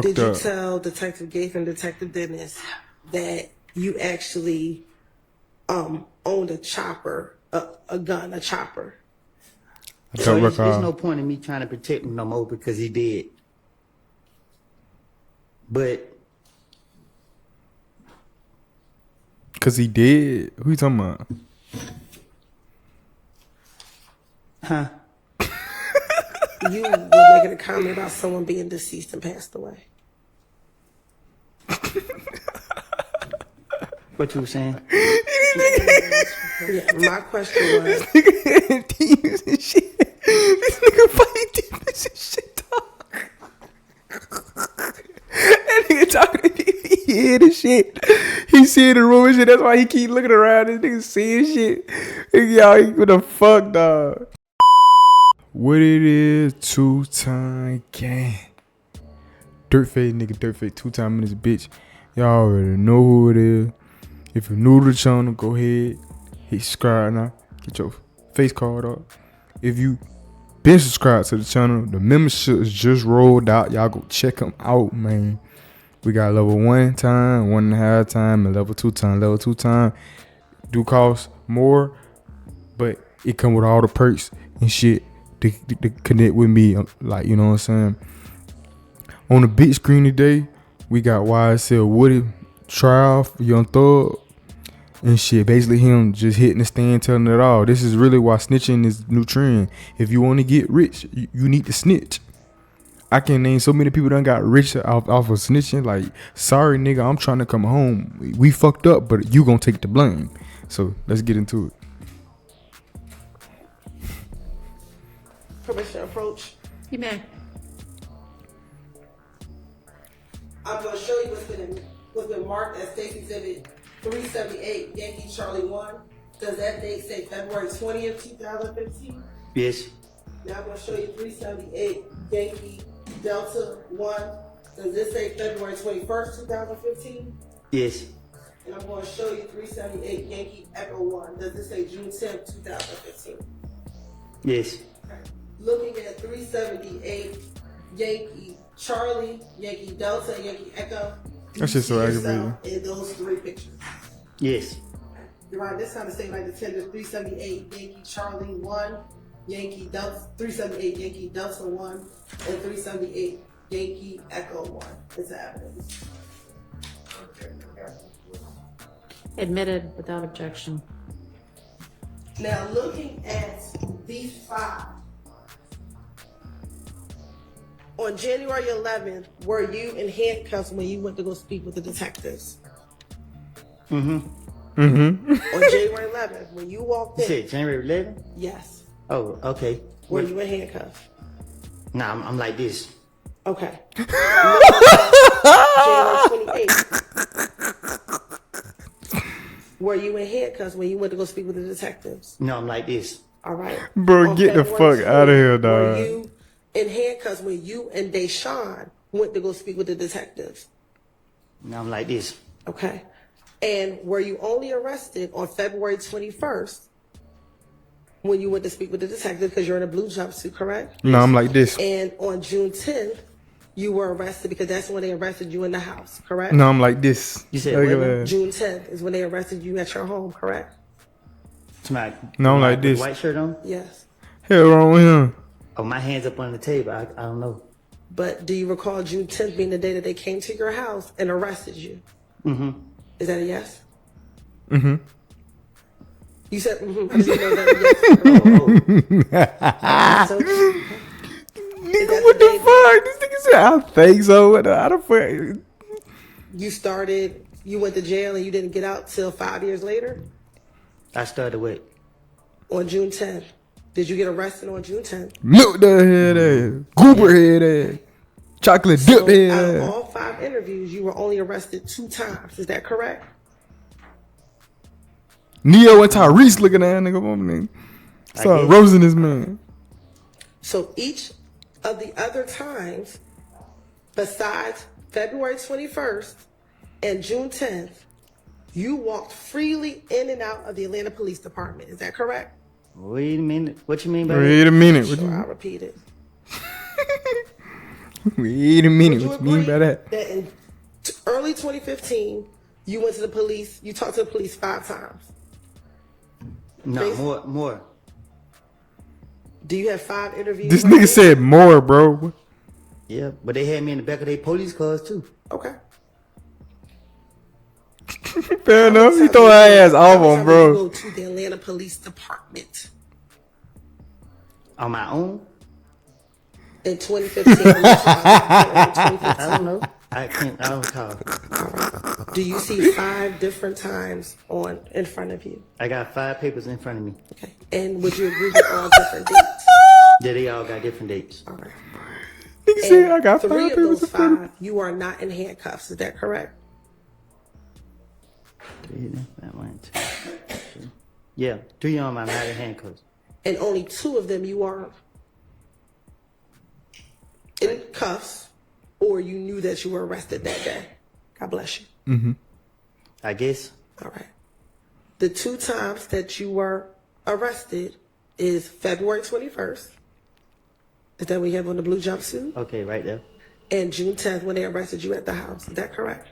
Did you tell Detective Gaith and Detective Dennis that you actually owned a chopper, a gun, a chopper? So there's no point in me trying to protect him no more because he did. But because he did? Who you talking about? Huh? You were making a comment about someone being deceased and passed away. What you were saying? Yeah, my question was... This nigga had demons and shit. This nigga fighting demons and shit, dog. That nigga talking to me, he hear the shit. He see the room and shit. That's why he keep looking around. This nigga seeing shit. Y'all, what the fuck, dog? What it is, 2-time gang. Dirtface, nigga, Dirtface, 2-time in this bitch. Y'all already know who it is. If you're new to the channel, go ahead, hit subscribe now. Get your face card up. If you been subscribed to the channel, the membership is just rolled out. Y'all go check them out, man. We got level 1 time, 1.5 time, and level 2 time. Level 2 time do cost more, but it come with all the perks and shit to connect with me. Like, you know what I'm saying? On the big screen today, we got YSL Woody trial for Young Thug and shit. Basically him just hitting the stand, telling it all. This is really why snitching is new trend. If you want to get rich, you need to snitch. I can name so many people that got rich off of snitching. Like, sorry nigga, I'm trying to come home. We fucked up, but you gonna take the blame. So let's get into it. Permission approach. You may. I'm going to show you what's been marked as State Exhibit 378, Yankee Charlie 1. Does that date say February 20th, 2015? Yes. Now I'm going to show you 378, Yankee Delta 1. Does this say February 21st, 2015? Yes. And I'm going to show you 378, Yankee Echo 1. Does this say June 10th, 2015? Yes. Okay. Looking at 378, Yankee Charlie, Yankee Delta, Yankee Echo. That's just so aggravating. In those 3 pictures. Yes. You're right. This kind of say like the tender 378 Yankee Charlie 1, Yankee Delta 378 Yankee Delta 1, and 378 Yankee Echo 1. It's the evidence. Admitted without objection. Now looking at these 5. On January 11th, were you in handcuffs when you went to go speak with the detectives? Mm-hmm. Mm-hmm. On January 11th, when you walked in. You said January 11th? Yes. Oh, okay. Were you in handcuffs? Nah, I'm like this. Okay. January 28th. Were you in handcuffs when you went to go speak with the detectives? No, I'm like this. All right. Bro, get the fuck out of here, dog. Were you in handcuffs when you and Deshaun went to go speak with the detectives? No, I'm like this. Okay. And were you only arrested on February 21st when you went to speak with the detective because you're in a blue jumpsuit, correct? No, I'm like this. And on June 10th, you were arrested because that's when they arrested you in the house, correct? No, I'm like this. You said what? June 10th is when they arrested you at your home, correct? Somebody, no, I'm like this. White shirt on? Yes. Hell wrong with him? Oh, my hands up on the table. I don't know. But do you recall June 10th being the day that they came to your house and arrested you? Mm-hmm. Is that a yes? Mm-hmm. You said mm-hmm. I didn't know that a yes. Nigga, what the fuck? This nigga said, I think so. What the fuck? You went to jail and you didn't get out till 5 years later? I started with. On June 10th. Did you get arrested on June 10th? Milk the head ass. Goober head ass. Chocolate dip head Out ass. of all 5 interviews, you were only arrested 2 times. Is that correct? Neo and Tyrese looking at that nigga woman. Start roasting this man. So each of the other times, besides February 21st and June 10th, you walked freely in and out of the Atlanta Police Department. Is that correct? Wait a minute. What you mean by Wait a minute. Sure, I'll repeat it. Wait a minute. Would you What you mean by agree that? that in early 2015, you went to the police, you talked to the police 5 times? No, more. Do you have 5 interviews? This right nigga now? said more, bro. Yeah, but they had me in the back of their police cars too. Okay. Fair enough. You throw her ass off on, You bro. go to the Atlanta Police Department On my own? in 2015. I don't know. I don't recall. Do you see 5 different times in front of you? I got 5 papers in front of me. Okay. And would you agree with all different dates? Yeah, they all got different dates. All right. Nigga said I And got 3 5 of papers those in front of me. 5, you are not in handcuffs. Is that correct? Yeah, 3 of them I'm not in handcuffs. And only 2 of them you are in cuffs, or you knew that you were arrested that day. God bless you. I guess. All right. The 2 times that you were arrested is February 21st. Is that when you have on the blue jumpsuit? Okay, right there. And June 10th when they arrested you at the house. Is that correct?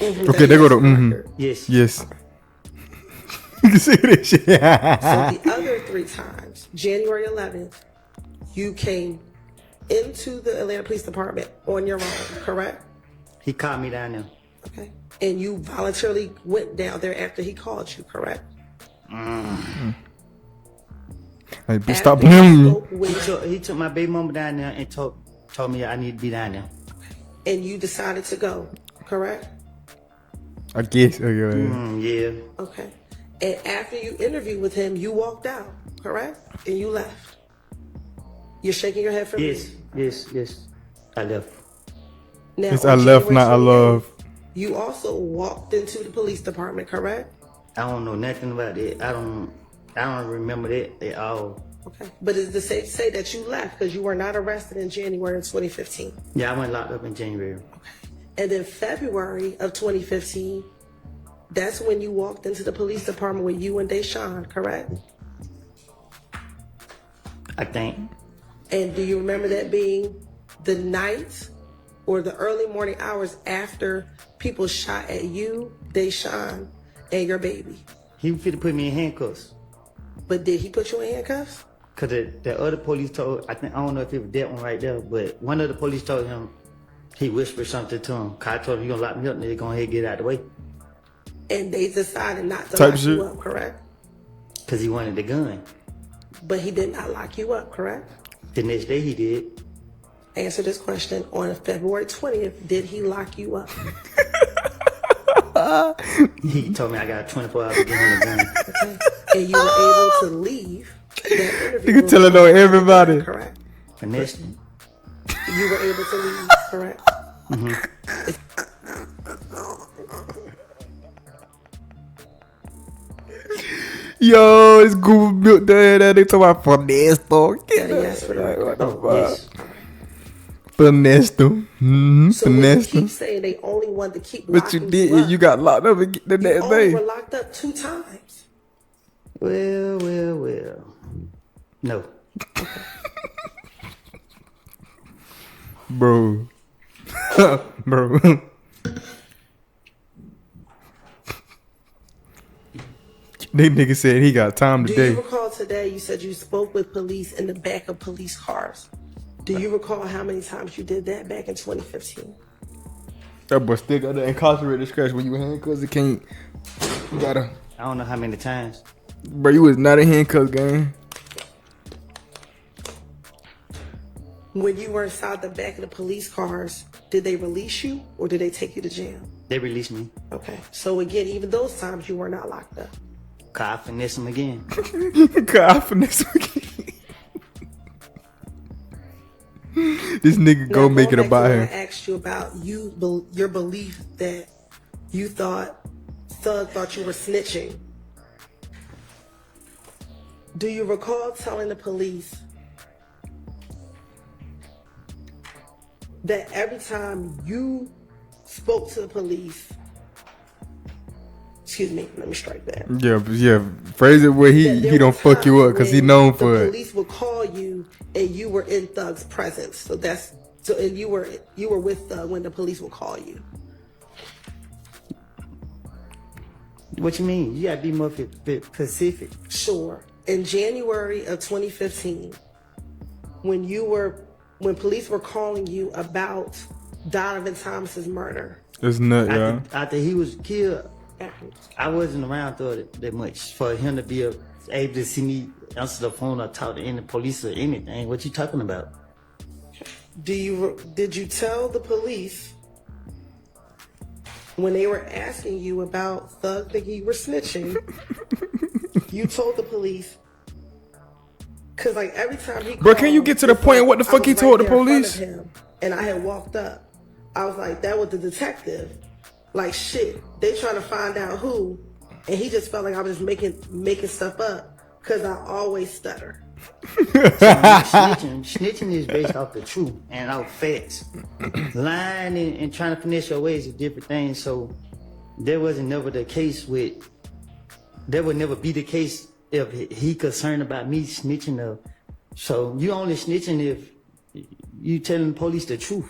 Okay, they go to Yes. Yes. You can see this shit. So the other 3 times, January 11th, you came into the Atlanta Police Department on your own, correct? He called me down there. Okay. And you voluntarily went down there after he called you, correct? Hey, bitch, stop After you playing me. spoke with- He took my baby mama down there and told me I need to be down there. and you decided to go, correct? I guess. Okay, Yeah. Okay. And after you interviewed with him, you walked out, correct? And you left. You're shaking your head for me. Yes. I left. Now, It's on I left, January not I 28th, love. You also walked into the police department, correct? I don't know nothing about it. I don't remember that at all. Okay. But is it safe to say that you left because you were not arrested in January of 2015? Yeah, I went locked up in January. And then February of 2015, that's when you walked into the police department with you and Deshaun, correct? I think. And do you remember that being the night or the early morning hours after people shot at you, Deshaun, and your baby? He was fit to put me in handcuffs. But did he put you in handcuffs? Cause the other police told, I don't know if it was that one right there, but one of the police told him, he whispered something to him. Cause I told him, you gonna lock me up, nigga, go ahead and get out of the way. And they decided not to Type lock shit. you up, correct? Cause he wanted the gun. But he did not lock you up, correct? The next day he did. Answer this question. On February 20th, did he lock you up? He told me I got 24 hours to get him the gun. Okay. And you were able to leave that interview. Nigga telling on everybody. Correct. Finesse. You were able to leave, correct? Yo, it's Google built that. They talking about Ernesto. Got a yes for the record. Yes. Ernesto. So when you Ernesto. keep saying they only wanted to keep But you locking did. up, You got locked up again the you next only day. were locked up 2 times. Well. No. Bro. Bro. This nigga said he got time Do today. you recall today you said you spoke with police in the back of police cars? Do you recall how many times you did that back in 2015? That boy still got the incarcerated scratch when you in handcuffs. It can't. You gotta. I don't know how many times. Bro, you was not in handcuffs, gang. When you were inside the back of the police cars, did they release you or did they take you to jail? They released me. Okay. So again, even those times you were not locked up. Cause I finesse him again. God, I finesse again. This nigga go Now, make it going back about to him. when I asked you about your belief that you thought Thug thought you were snitching. Do you recall telling the police that every time you spoke to the police, excuse me, let me strike that. Yeah. Phrase it where That he there don't were fuck you up times because he when known for the it. police would call you and you were in Thug's presence. So that's So and you were with when the police will call you. What you mean? You gotta be more specific. Sure. In January of 2015, when police were calling you about Donovan Thomas's murder. It's nut, yeah. After he was killed, I wasn't around that much for him to be able to see me answer the phone or talk to any police or anything. What you talking about? Did you tell the police when they were asking you about Thug thinking you were snitching? You told the police, cause like every time he called, Bro, can you get to the point? What the fuck he told the police? And I had walked up. I was like, that was the detective. Like shit, they trying to find out who, and he just felt like I was just making stuff up, cause I always stutter. Snitching is based off the truth and off facts. Lying and trying to finesse your ways is different things. So there wasn't never the case there would never be the case if he concerned about me snitching. So you only snitching if you telling the police the truth.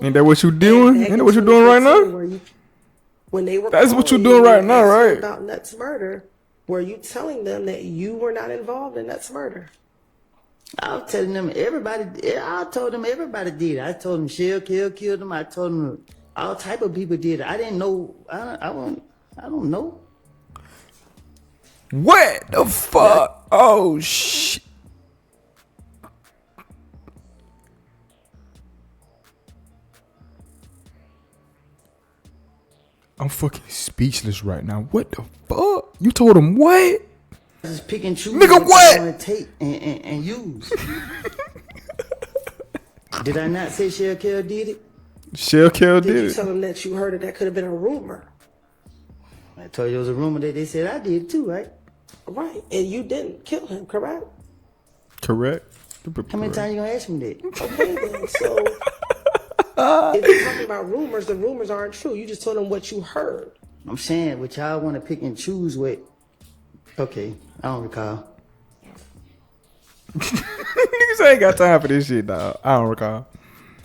Ain't that what you doing? Ain't that what you doing right now? When they were That's what you doing right now, right? About Nut's murder, were you telling them that you were not involved in Nut's murder? I was telling them everybody. I told them everybody did. I told them Shell killed them. I told them all type of people did. I didn't know. I don't know. What the fuck? Oh shit. I'm fucking speechless right now. What the fuck? You told him what? Just pick and choose. Nigga, what? I want to take and use. Did I not say Shell did it? Shell did you it. tell them that you heard it? That could have been a rumor. I told you it was a rumor that they said I did it too, right? Right, and you didn't kill him, correct? Correct. How many times you gonna ask me that? Okay, then. So if you're talking about rumors, the rumors aren't true. You just told them what you heard. I'm saying what y'all want to pick and choose with. Okay, I don't recall. Niggas ain't got time for this shit, dog. I don't recall.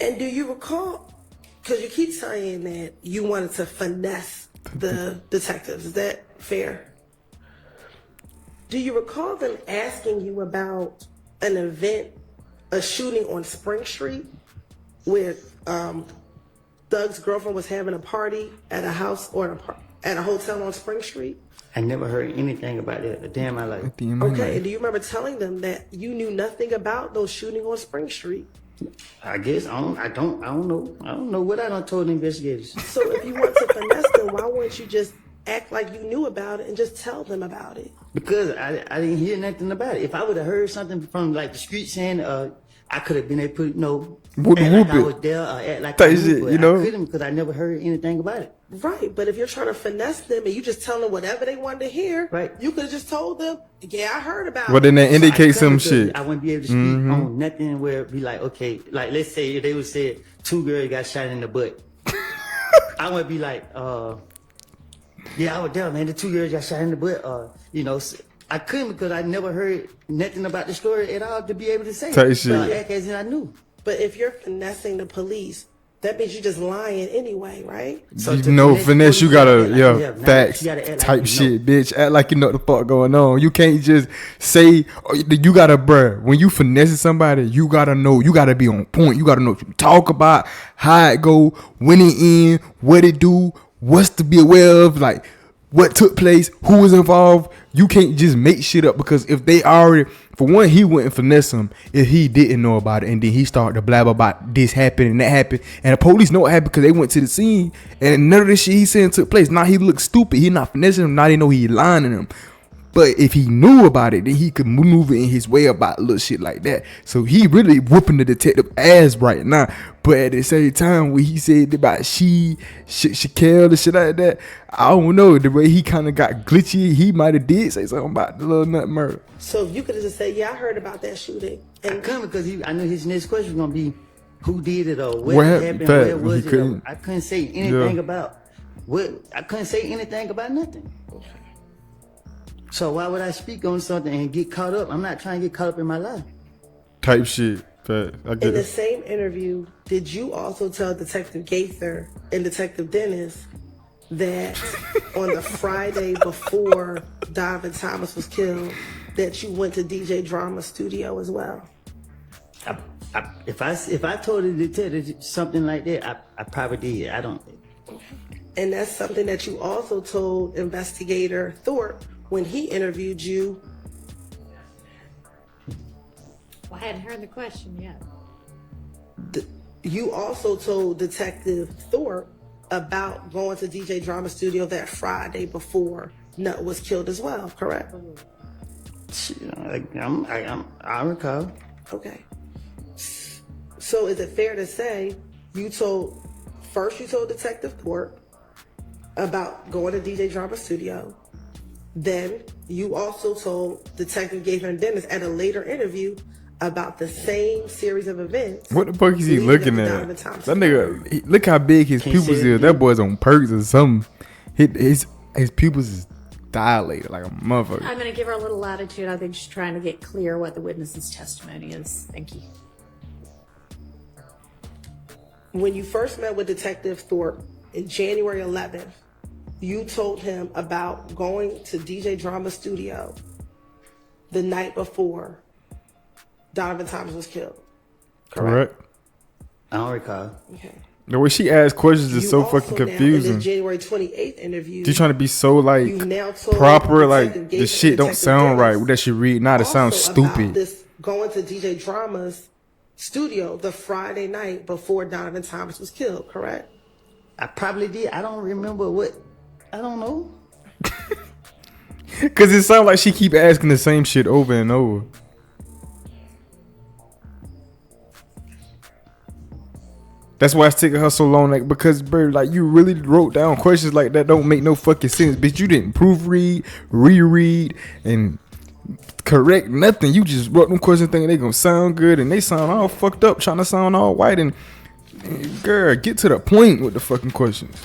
And do you recall? Because you keep saying that you wanted to finesse the detectives. Is that fair? Do you recall them asking you about an event, a shooting on Spring Street, where Doug's girlfriend was having a party at a house or at a hotel on Spring Street? I never heard anything about that a day in my life. Okay, and do you remember telling them that you knew nothing about those shooting on Spring Street? I guess I don't know. I don't know what I done told the investigators. So if you want to finesse them, why wouldn't you just act like you knew about it and just tell them about it? Because I didn't hear nothing about it. If I would have heard something from like the street saying, I could have been able to, act like I was there or act like I knew, but I couldn't because I never heard anything about it. Right, but if you're trying to finesse them and you just tell them whatever they wanted to hear, right, you could have just told them, yeah, I heard about it. Well, then that indicates some shit. I wouldn't be able to speak on nothing where it'd be like, okay, like let's say if they would say 2 girls got shot in the butt. I would be like, yeah, I was there, man. The 2 girls got shot in the butt. I couldn't because I never heard nothing about the story at all to be able to say. Tight shit. So I act as if I knew. But if you're finessing the police, that means you're just lying anyway, right? So finesse, you gotta, facts, type shit, bitch. Act like you know what the fuck going on. You can't just say, you gotta, bruh, when you finesse somebody, you gotta know, you gotta be on point. You gotta know what you talk about, how it go, when it end, what it do, what's to be aware of, like, what took place, who was involved. You can't just make shit up because if they already, for one, he wouldn't finesse him if he didn't know about it and then he started to blab about this happened and that happened and the police know what happened because they went to the scene and none of this shit he saying took place. Now he looks stupid. He not finessing him. Now they know he lying to him. But if he knew about it, then he could maneuver in his way about little shit like that. So he really whooping the detective ass right now. But at the same time, when he said about Shaquille and shit like that, I don't know. The way he kind of got glitchy, he might have did say something about the little nut murder. So you could have just said, yeah, I heard about that shooting. And I couldn't because I knew his next question was going to be who did it or what happened, where was it. I couldn't say anything about I couldn't say anything about nothing. So why would I speak on something and get caught up? I'm not trying to get caught up in my life. Type shit. But I In get the it. same interview, did you also tell Detective Gaither and Detective Dennis that on the Friday before Donovan Thomas was killed, that you went to DJ Drama's studio as well? If I told the detective something like that, I probably did. I don't. And that's something that you also told investigator Thorpe when he interviewed you. Well, I hadn't heard the question yet. You also told Detective Thorpe about going to DJ Drama Studio that Friday before Nut was killed as well, correct? I recall. Okay. So is it fair to say you told Detective Thorpe about going to DJ Drama Studio, then you also told Detective Gaither and Dennis at a later interview about the same series of events? What the fuck is he leading looking up to at? Donovan That Thompson. nigga, look how big his Can't say pupils it is. That again. boy's on perks or something. His pupils is dilated like a motherfucker. I'm going to give her a little latitude. I think she's trying to get clear what the witness's testimony is. Thank you. When you first met with Detective Thorpe in January 11th, you told him about going to DJ Drama Studio the night before Donovan Thomas was killed. Correct. I don't recall. Okay. The way she asks questions is You so also fucking now, in confusing. this January 28th interview, She's trying to be so like you now told proper, like Detective the Gaither shit and don't Detective sound right. Dennis What that she read now, it sounds also about stupid. this going to DJ Drama's studio the Friday night before Donovan Thomas was killed, correct? I probably did. I don't remember what. I don't know. Cause it sounds like she keep asking the same shit over and over. That's why it's taking her so long, like, because, bro, like, you really wrote down questions like that don't make no fucking sense, bitch. You didn't proofread, reread, and correct nothing. You just wrote them questions thinking they gonna sound good, and they sound all fucked up, trying to sound all white. And girl, get to the point with the fucking questions.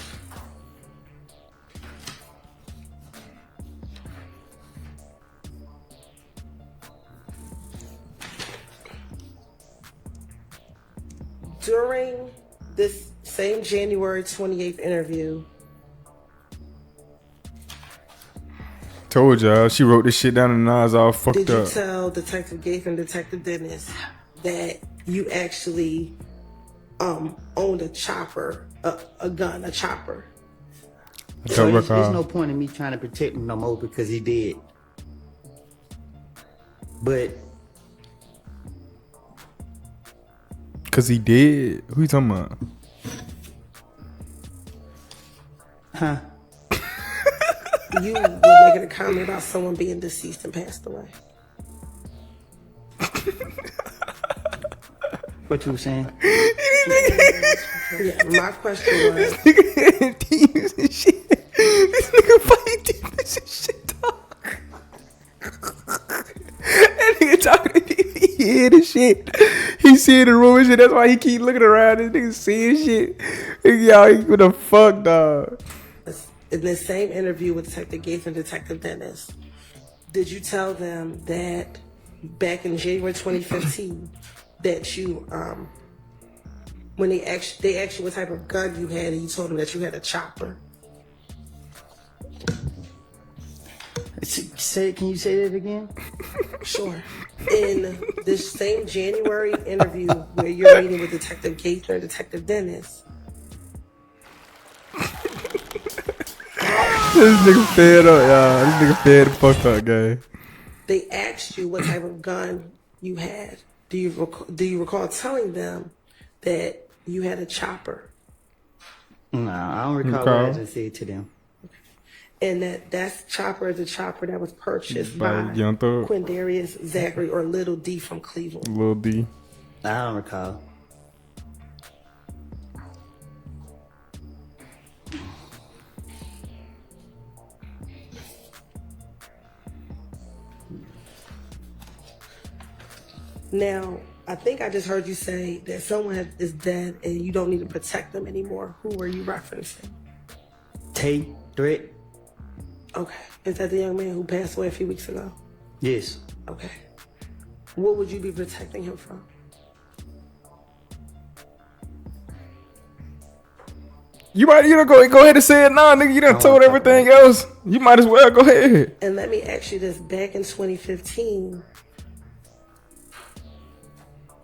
During this same January 28th interview, Told y'all, she wrote this shit down and now it's all fucked did you up. tell Detective Gaither and Detective Dennis that you actually owned a chopper, a gun, a chopper? I So don't there's recall. no point in me trying to protect him no more because he did. But Cause he did. Who you talking about? You were making a comment about someone being deceased and passed away. what you were saying? Yeah, my question was, Nigga had demons and shit. This nigga fighting demons and shit, dog. That nigga talking to me. He hear the shit. He see the room and shit. That's why he keep looking around. This nigga seeing shit. Y'all, what the fuck, dog? in this same interview with Detective Gaither and Detective Dennis, did you tell them that back in January 2015 that you, when they asked you what type of gun you had, and you told them that you had a chopper? Can you say that again? Sure. In this same January interview where you're meeting with Detective Gaither and Detective Dennis, This nigga fed up, y'all. This nigga fed the fuck up, guy. they asked you what type of gun you had. Do you recall telling them that you had a chopper? No, I don't recall Recall? what I just said to them. And that chopper is a chopper that was purchased By by Young Thug. Quindarius Zachary, or Little D, from Cleveland. Lil D. I don't recall. Now, I think I just heard you say that someone is dead and you don't need to protect them anymore. Who were you referencing? Tay, threat? Okay. Is that the young man who passed away a few weeks ago? Yes. Okay. What would you be protecting him from? You might, go ahead and say it now, nigga. You done told everything else. You might as well go ahead. And let me ask you this: back in 2015,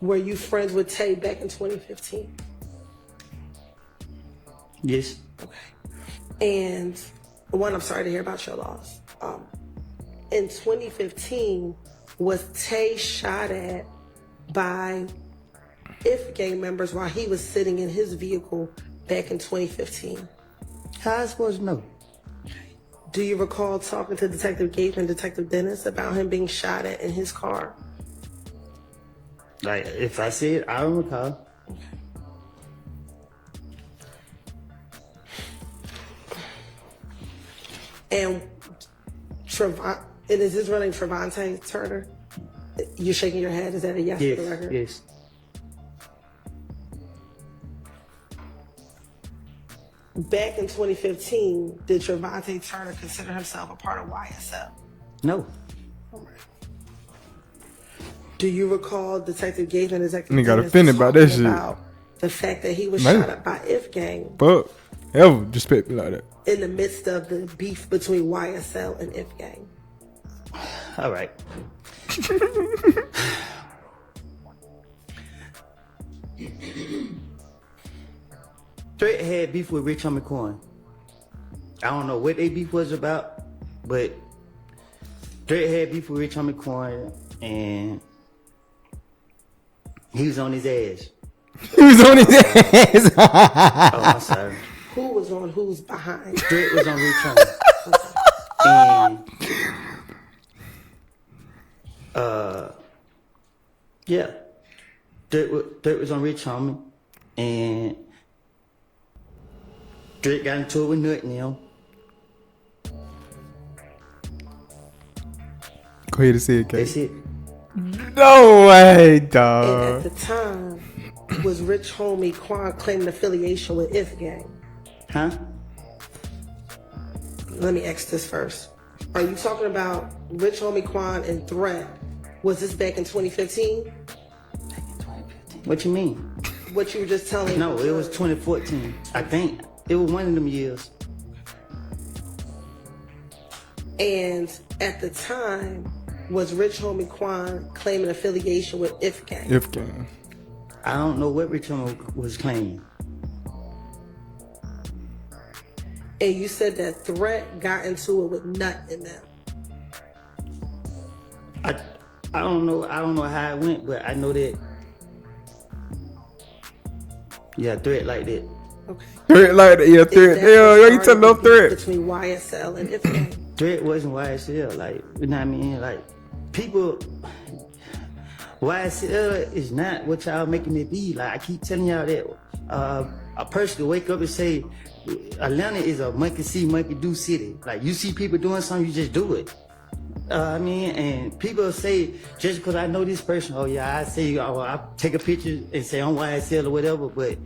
were you friends with Tay back in 2015? Yes. Okay. And one, I'm sorry to hear about your loss. In 2015, was Tay shot at by IF gang members while he was sitting in his vehicle back in 2015? How I supposed to know? Do you recall talking to Detective Gabe and Detective Dennis about him being shot at in his car? Like, if I see it, I don't recall. And is his running Trevante Turner? You're shaking your head. Is that a yes Yes, for the record? yes. Back in 2015, did Trevante Turner consider himself a part of YSL? No. Do you recall Detective Gabe and Detective Nigga got Dennis offended by that talking shit. about the fact that he was Man. shot up by IF gang Fuck. Ever disrespect me like that. in the midst of the beef between YSL and IF gang? All right. Threat had beef with Rich Homie Coin. I don't know what they beef was about, but Threat had beef with Rich Homie Coin, and he was on his ass. He was on his ass. Oh, I'm sorry. Who was on who's behind? Threat was on Rich Homie. And yeah, Threat was on Rich Homie, and Threat got into it with Nut and them. Go ahead and say it, That's Kay. it. No way, And dog. at the time, was Rich Homie Quan claiming affiliation with IF gang? Huh? Let me ask this first. Are you talking about Rich Homie Quan and Threat? Was this back in 2015? What you mean? What you were just telling me? No, it was 2014. I think it was one of them years. And at the time, was Rich Homie Quan claiming affiliation with IF gang? If gang. I don't know what Rich Homie was claiming. And you said that Threat got into it with Nut and them. I don't know. I don't know how it went, but I know that. Yeah, Threat like that. Okay. Threat like that. Yeah, Is threat. that Yeah, what you started tell no the beef threat. between YSL and IF gang? Threat wasn't YSL. Like, you know what I mean? Like, people. YSL is not what y'all making it be. Like, I keep telling y'all that a person can wake up and say, Atlanta is a monkey see, monkey do city. Like, you see people doing something, you just do it. I mean, and people say, just because I know this person, oh yeah, I say, oh, I take a picture and say I'm YSL or whatever, but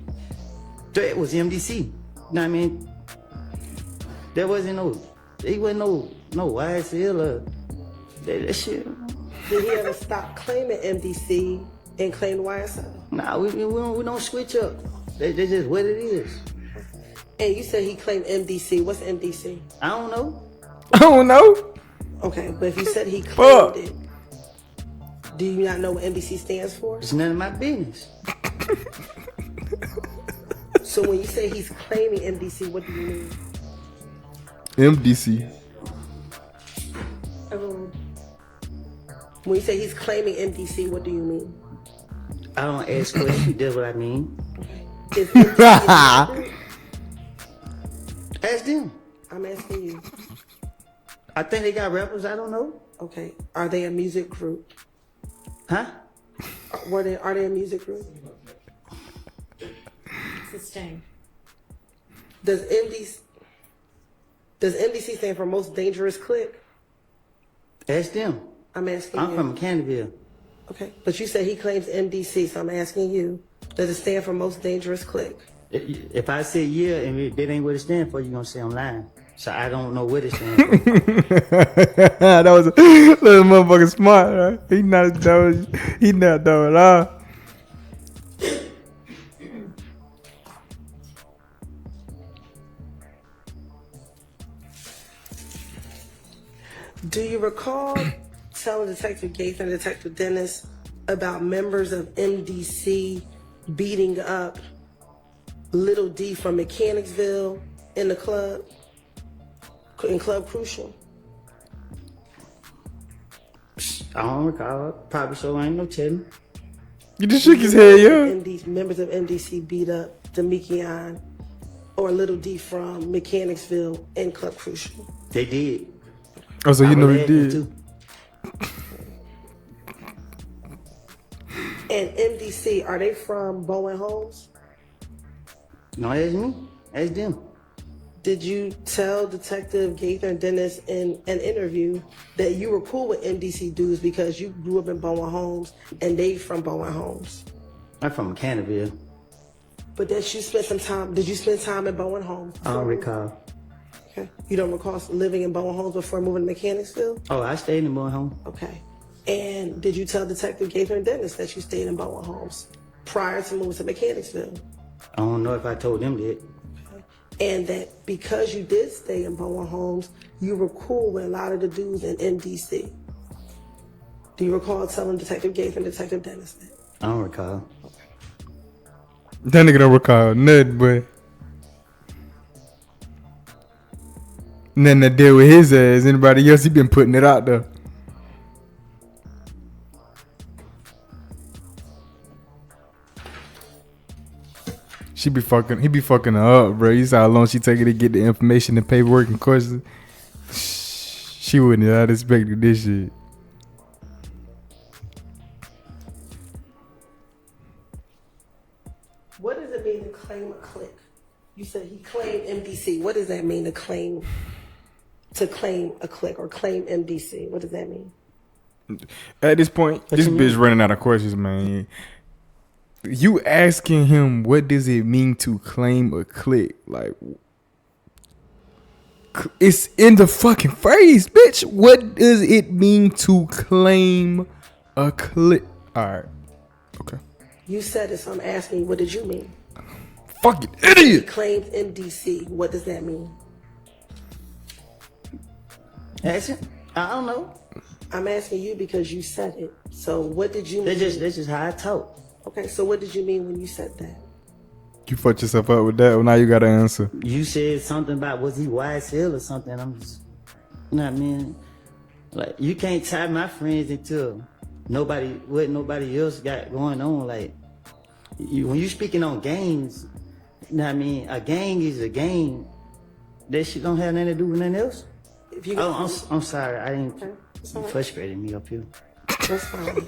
Threat was MDC. You know what I mean? There wasn't there wasn't no YSL or that shit. Did he ever stop claiming MDC and claim YSL? Nah, we don't switch up. That's just what it is. And you said he claimed MDC. What's MDC? I don't know. I don't know. Okay, but if you said he claimed it, do you not know what MDC stands for? It's none of my business. So when you say he's claiming MDC, what do you mean? MDC. Everyone. When you say he's claiming MDC, what do you mean? I don't ask questions. That's what I mean. Is MDC Ask them. I'm asking you. I think they got rappers. I don't know. Okay, are they a music group? Huh? Are they a music group? Sustain. Does MDC stand for most dangerous clique? Ask them. I'm asking I'm you. from Canterville. Okay, but you said he claims MDC, so I'm asking you, does it stand for most dangerous clique? If I say yeah and that ain't what it stands for, you're going to say I'm lying. So I don't know what it stands for. That was a little motherfucker smart, right? He not dumb. He not dumb at all. Do you recall telling Detective Gaither and Detective Dennis about members of MDC beating up Little D from Mechanicsville in the club, in Club Crucial? I don't recall. Probably so. I ain't no telling. You just shook his head, yeah. Members of MDC beat up Demekion or Little D from Mechanicsville in Club Crucial. They did. Oh, so you know he did. Too. And MDC, are they from Bowen Homes? No, that's me. That's them. Did you tell Detective Gaither and Dennis in an interview that you were cool with MDC dudes because you grew up in Bowen Homes and they from Bowen Homes? I'm from Canterville. But that you spent some time, did you spend time in Bowen Homes? I don't recall. Okay. You don't recall living in Bowen Homes before moving to Mechanicsville? Oh, I stayed in Bowen Home. Okay. And did you tell Detective Gaither and Dennis that you stayed in Bowen Homes prior to moving to Mechanicsville? I don't know if I told them that. And that because you did stay in Bowen Homes, you were cool with a lot of the dudes in MDC. Do you recall telling Detective Gaither and Detective Dennis that? I don't recall. That nigga don't recall nothing, but nothing to deal with his ass. Anybody else, he been putting it out there. He be fucking her up, bro. You saw how long she take it to get the information and paperwork and questions. She wouldn't have expected this shit. What does it mean to claim a clique? You said he claimed MDC. What does that mean to claim a clique or claim MDC? What does that mean? At this point, this bitch running out of questions, man. You asking him what does it mean to claim a clique? Like, it's in the fucking phrase, bitch. What does it mean to claim a clique? All right, okay. You said it, so I'm asking you, what did you mean? Fucking He idiot. claimed MDC. What does that mean? That's it. I don't know. I'm asking you because you said it. So what did you mean? That's just how I talk. Okay, so what did you mean when you said that? You fucked yourself up with that. Well, now you got to answer. You said something about was he YSL or something. I'm just, you know what I mean? Like, you can't tie my friends into what nobody else got going on. Like, when you speaking on games, you know what I mean? A gang is a game. That shit don't have nothing to do with nothing else. If you I'm sorry. I didn't. Okay, it's all You right. frustrated me up here. That's fine.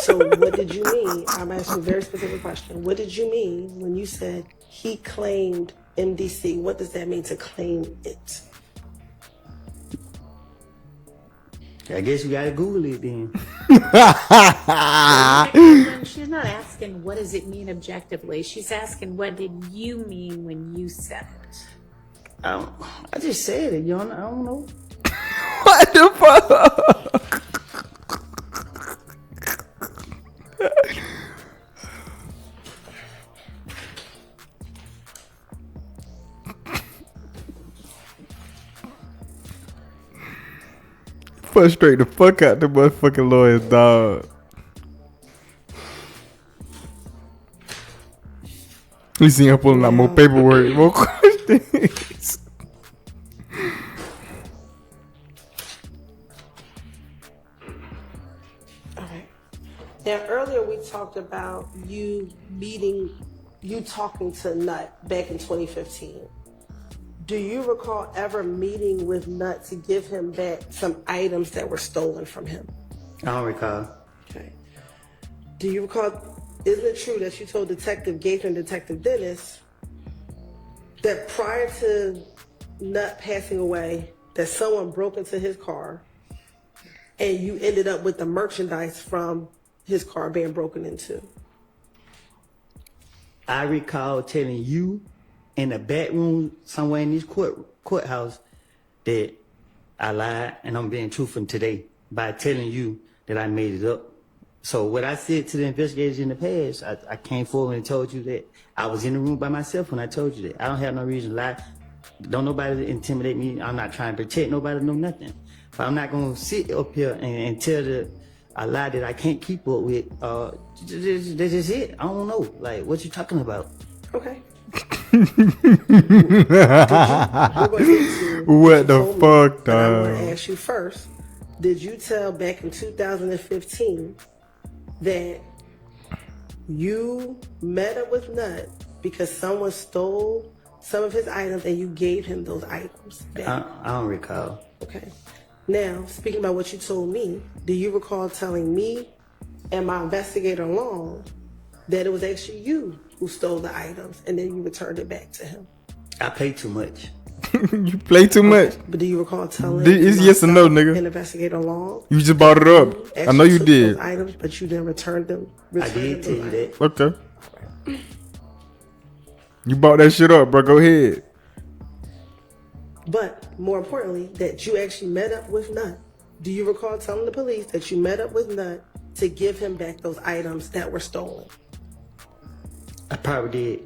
So what did you mean? I'm asking a very specific question. What did you mean when you said he claimed MDC? What does that mean to claim it? I guess you gotta Google it then. She's not asking what does it mean objectively. She's asking what did you mean when you said it. I just said it, I don't know. What the fuck? Frustrate the fuck out the motherfucking lawyers, dog. You see him pulling out more paperwork, more questions. All right. Now earlier we talked about you talking to Nut back in 2015. Do you recall ever meeting with Nut to give him back some items that were stolen from him? I don't recall. Okay. Do you recall, isn't it true that you told Detective Gaither and Detective Dennis that prior to Nut passing away, that someone broke into his car and you ended up with the merchandise from his car being broken into? I recall telling you in the back room somewhere in this courthouse that I lied and I'm being truthful today by telling you that I made it up. So what I said to the investigators in the past, I came forward and told you that I was in the room by myself when I told you that. I don't have no reason to lie. Don't nobody intimidate me. I'm not trying to protect nobody, no nothing. But I'm not gonna sit up here and tell a lie that I can't keep up with. That's just it. I don't know. Like, what you talking about? Okay. We're gonna get to What the you told me, fuck, but I want dog? to ask you first. Did you tell back in 2015 that you met up with Nut because someone stole some of his items and you gave him those items back? I don't recall. Okay. Now, speaking about what you told me, do you recall telling me and my investigator Long that it was actually you who stole the items and then you returned it back to him? I play too much. You play too much. But do you recall telling It's yes or no, myself nigga. and investigator Long? You just brought it up. I know actually you took did. those items, but you didn't return them. I did tell you that. Okay. You brought that shit up, bro. Go ahead. But more importantly, that you actually met up with Nut. Do you recall telling the police that you met up with Nut to give him back those items that were stolen? I probably did.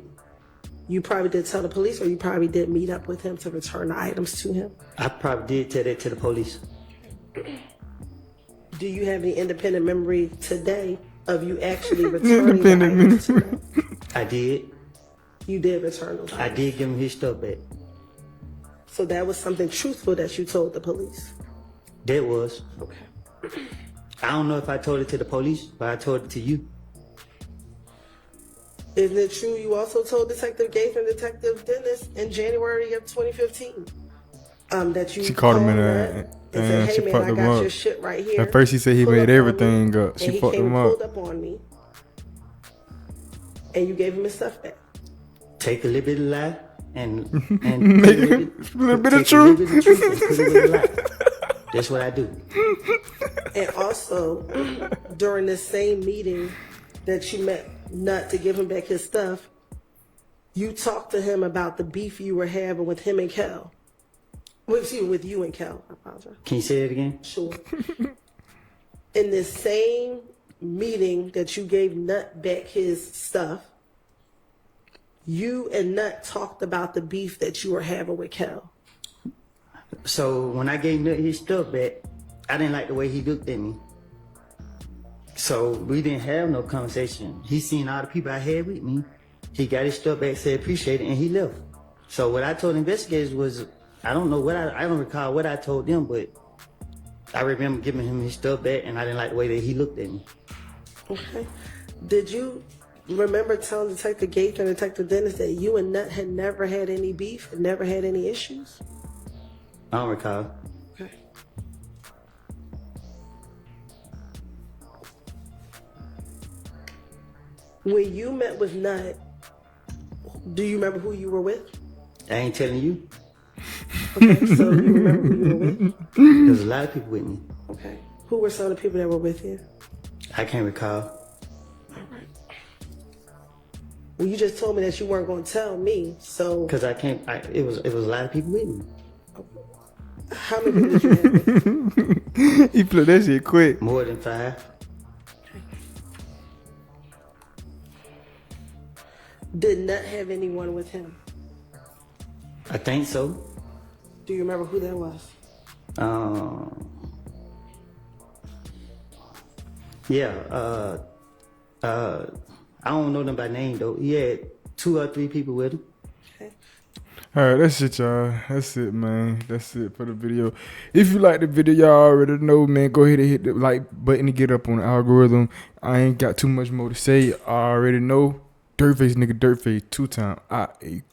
You probably did tell the police, or you probably did meet up with him to return the items to him. I probably did tell that to the police. Do you have any independent memory today of you actually returning the items to him? I did. You did return those I items. did give him his stuff back. So that was something truthful that you told the police. That was. Okay. I don't know if I told it to the police, but I told it to you. Isn't it true you also told Detective Gates and Detective Dennis in January of 2015 that you She called him in Nut and said, she hey man, fucked I him got up. your shit right here. At first he said he Pull made up on everything me. up. She And he fucked came him and pulled up. up on me. And you gave him his stuff back. Take a little bit of lie and Make it a little bit of truth. and put it with a lie. That's what I do. And also, during this same meeting that you met Nut to give him back his stuff, you talked to him about the beef you were having with him and Kel. Well, excuse me, with you and Kel. I apologize. Can you say it again? Sure. In this same meeting that you gave Nut back his stuff, you and Nut talked about the beef that you were having with Kel. So when I gave Nut his stuff back, I didn't like the way he looked at me. So we didn't have no conversation. He seen all the people I had with me. He got his stuff back, said appreciate it, and he left. So what I told investigators was, I don't know what I don't recall what I told them, but I remember giving him his stuff back, and I didn't like the way that he looked at me. Okay. Did you remember telling Detective Gates and Detective Dennis that you and Nut had never had any beef and never had any issues? I don't recall. Okay. When you met with Nut, do you remember who you were with? I ain't telling you. Okay, so you remember who you were with? There's a lot of people with me. Okay. Who were some of the people that were with you? I can't recall. All right. Well, you just told me that you weren't going to tell me, so Cause I can't. It was a lot of people with me. how many people did you have with? He flipped that shit quick. More than 5. Did Nut have anyone with him? I think so. Do you remember who that was? Uh, I don't know them by name though. He had 2 or 3 people with him. Okay. All right, that's it, y'all. That's it, man. That's it for the video. If you like the video, y'all already know, man. Go ahead and hit the like button to get up on the algorithm. I ain't got too much more to say. I already know. Dirtface nigga, Dirtface 2x.